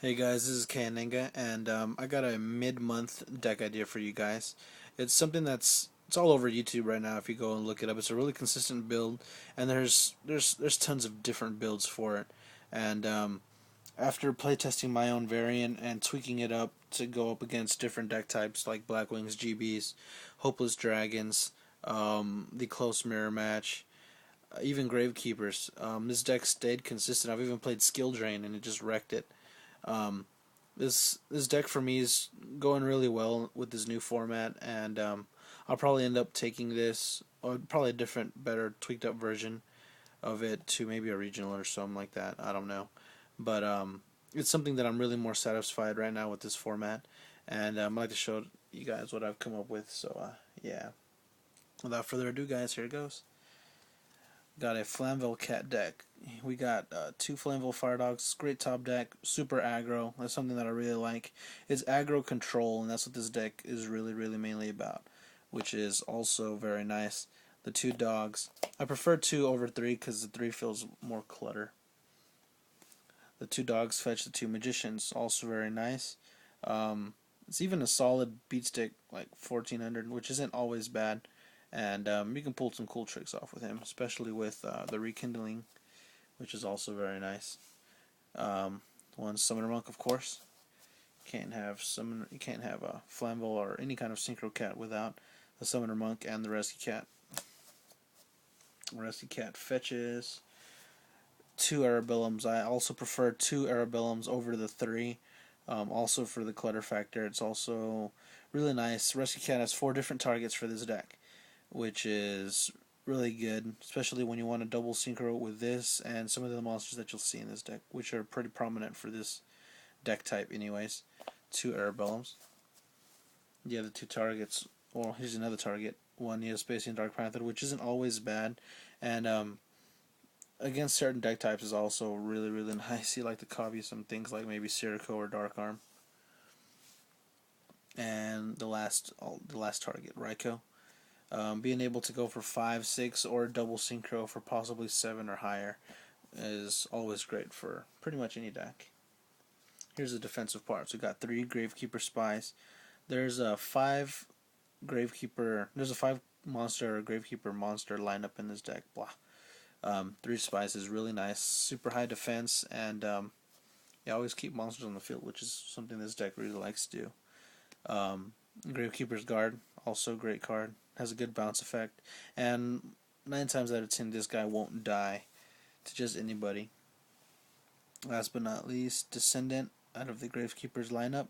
Hey guys, this is Kaninga, and I got a mid-month deck idea for you guys. It's something it's all over YouTube right now. If you go and look it up, it's a really consistent build, and there's tons of different builds for it. And after playtesting my own variant and tweaking it up to go up against different deck types like Black Wings GBs, Hopeless Dragons, the Close Mirror Match, even Gravekeepers, this deck stayed consistent. I've even played Skill Drain, and it just wrecked it. Um, this deck for me is going really well with this new format, and I'll probably end up taking this, or probably a different, better, tweaked up version of it to maybe a regional or something like that. I don't know, but it's something that I'm really more satisfied right now with this format, and I'd like to show you guys what I've come up with. So yeah, without further ado, guys, here it goes. Got a Flamvell Cat deck. We got two Flamvell Fire Dogs. Great top deck. Super aggro. That's something that I really like. It's aggro control, and that's what this deck is really mainly about, which is also very nice. The two dogs. I prefer two over three because the three feels more clutter. The two dogs fetch the two magicians. Also very nice. It's even a solid beat stick, like 1400, which isn't always bad. And you can pull some cool tricks off with him, especially with the rekindling, which is also very nice. One Summoner Monk, of course. You can't have a Flamvell or any kind of Synchro Cat without the Summoner Monk and the Rescue Cat. Rescue Cat fetches two Arabellums. I also prefer two Arabellums over the three. Also for the clutter factor, it's also really nice. Rescue Cat has four different targets for this deck, which is really good, especially when you want to double synchro with this and some of the monsters that you'll see in this deck, which are pretty prominent for this deck type anyways. Two Arabellums. The other two targets, well, here's another target. One Neospatian Dark Panther, which isn't always bad, and against certain deck types is also really nice. You like to copy some things like maybe Sirocco or Dark Arm. And the last target, Raikou. Being able to go for 5, 6, or double synchro for possibly 7 or higher is always great for pretty much any deck. Here's the defensive parts. We've got 3 Gravekeeper Spies. There's a 5 There's a 5 monster or Gravekeeper monster lineup in this deck. Blah. 3 Spies is really nice. Super high defense, and you always keep monsters on the field, which is something this deck really likes to do. Gravekeeper's Guard, also a great card. Has a good bounce effect, and 9 times out of 10 this guy won't die to just anybody. Last but not least, Descendant out of the Gravekeeper's lineup.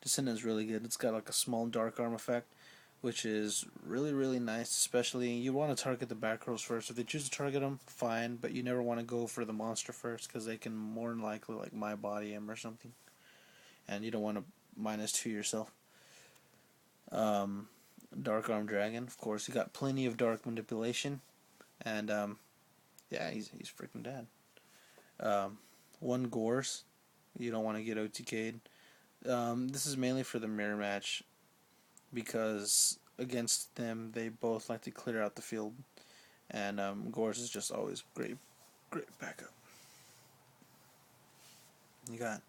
Descendant is really good. It's got like a small Dark Arm effect, which is really nice. Especially, you want to target the back rows first. If they choose to target them, fine, but you never want to go for the monster first because they can more than likely like my body him or something, and you don't want to -2 yourself. Dark Arm Dragon, of course. He got plenty of dark manipulation, and yeah, he's freaking dead. One Gores, you don't want to get OTK'd. This is mainly for the mirror match because against them they both like to clear out the field, and Gores is just always great backup. You got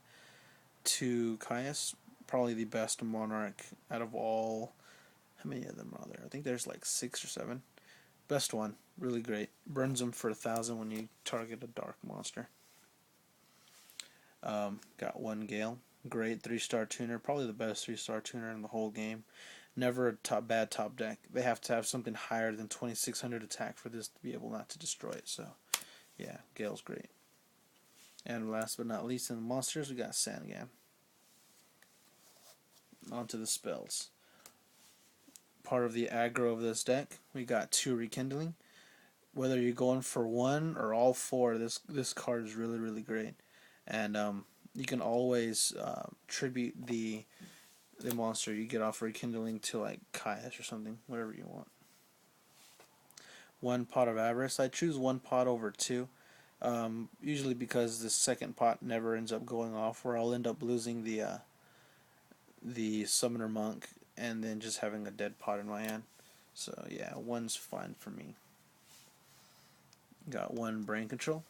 2 Caius, probably the best Monarch out of all. How many of them are there? I think there's like 6 or 7. Best one, really great. Burns them for 1,000 when you target a dark monster. Got 1 Gale, great 3-star tuner, probably the best 3-star tuner in the whole game. Never a bad top deck. They have to have something higher than 2600 attack for this to be able not to destroy it. So, yeah, Gale's great. And last but not least, in the monsters, we got Sandgam. On to the spells. Part of the aggro of this deck, we got 2 Rekindling. Whether you're going for 1 or all 4, this card is really great, and you can always tribute the monster you get off Rekindling to like Caius or something, whatever you want. 1 Pot of Avarice. I choose 1 pot over 2, usually because the second pot never ends up going off, where I'll end up losing the Summoner Monk and then just having a dead pot in my hand. So yeah, 1's fine for me. Got 1 Brain Control,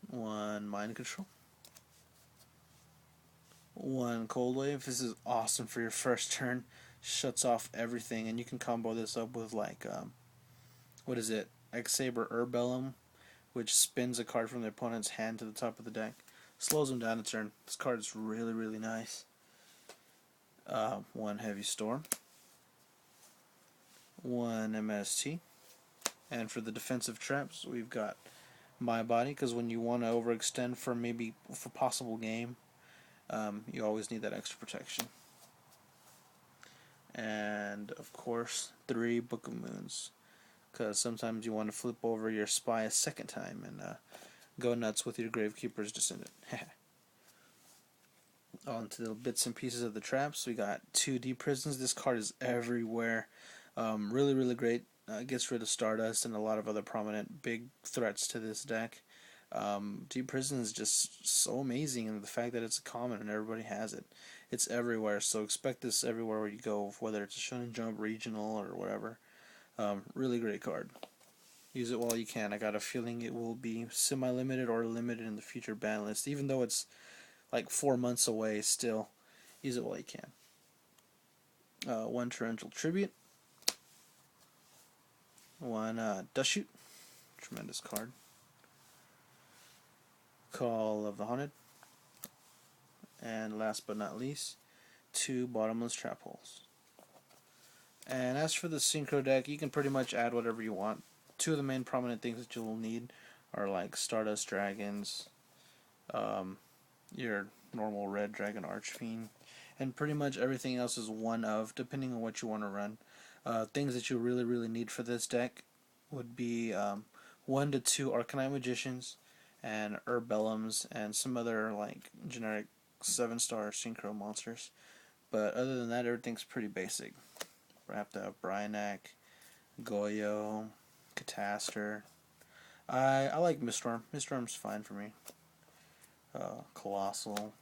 1 Mind Control, One Cold Wave. This is awesome for your first turn. Shuts off everything, and you can combo this up with like what is it? X-Saber Urbellum, which spins a card from the opponent's hand to the top of the deck. Slows them down a turn. This card is really, really nice. One Heavy Storm. One MST. And for the defensive traps, we've got My Body, because when you want to overextend for possible game, you always need that extra protection. And of course, 3 Book of Moons, because sometimes you want to flip over your spy a second time and go nuts with your Gravekeeper's Descendant. On to the bits and pieces of the traps. We got 2 Deep Prisons. This card is everywhere. Really, really great. Gets rid of Stardust and a lot of other prominent big threats to this deck. Deep Prison is just so amazing, and the fact that it's a common and everybody has it. It's everywhere, so expect this everywhere where you go, whether it's a Shonen Jump, regional, or whatever. Really great card. Use it while you can. I got a feeling it will be semi-limited or limited in the future ban list, even though it's like 4 months away still. Use it while you can. One Torrential Tribute. One Dust Shoot. Tremendous card. Call of the Haunted. And last but not least, 2 Bottomless Trap Holes. And as for the Synchro deck, you can pretty much add whatever you want. 2 of the main prominent things that you'll need are like Stardust Dragons, your normal Red Dragon Archfiend, and pretty much everything else is one of, depending on what you want to run. Things that you really, really need for this deck would be 1 to 2 Arcanine Magicians, and Urbellums, and some other like generic 7-star Synchro monsters. But other than that, everything's pretty basic. We have to have Bryanak, Goyo, Catastor. I like Miststorm. Miststorm's fine for me. Colossal,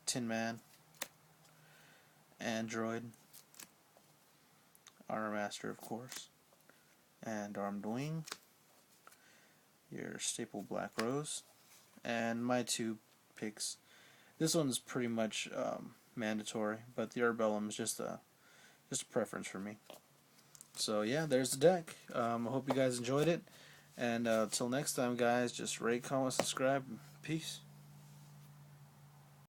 Tin Man, Android, Armor of course, and Armed Wing, your staple Black Rose, and my 2 picks. This one's pretty much mandatory, but the Urbellum is just a preference for me. So yeah, there's the deck. I hope you guys enjoyed it, and until next time, guys, just rate, comment, subscribe, peace.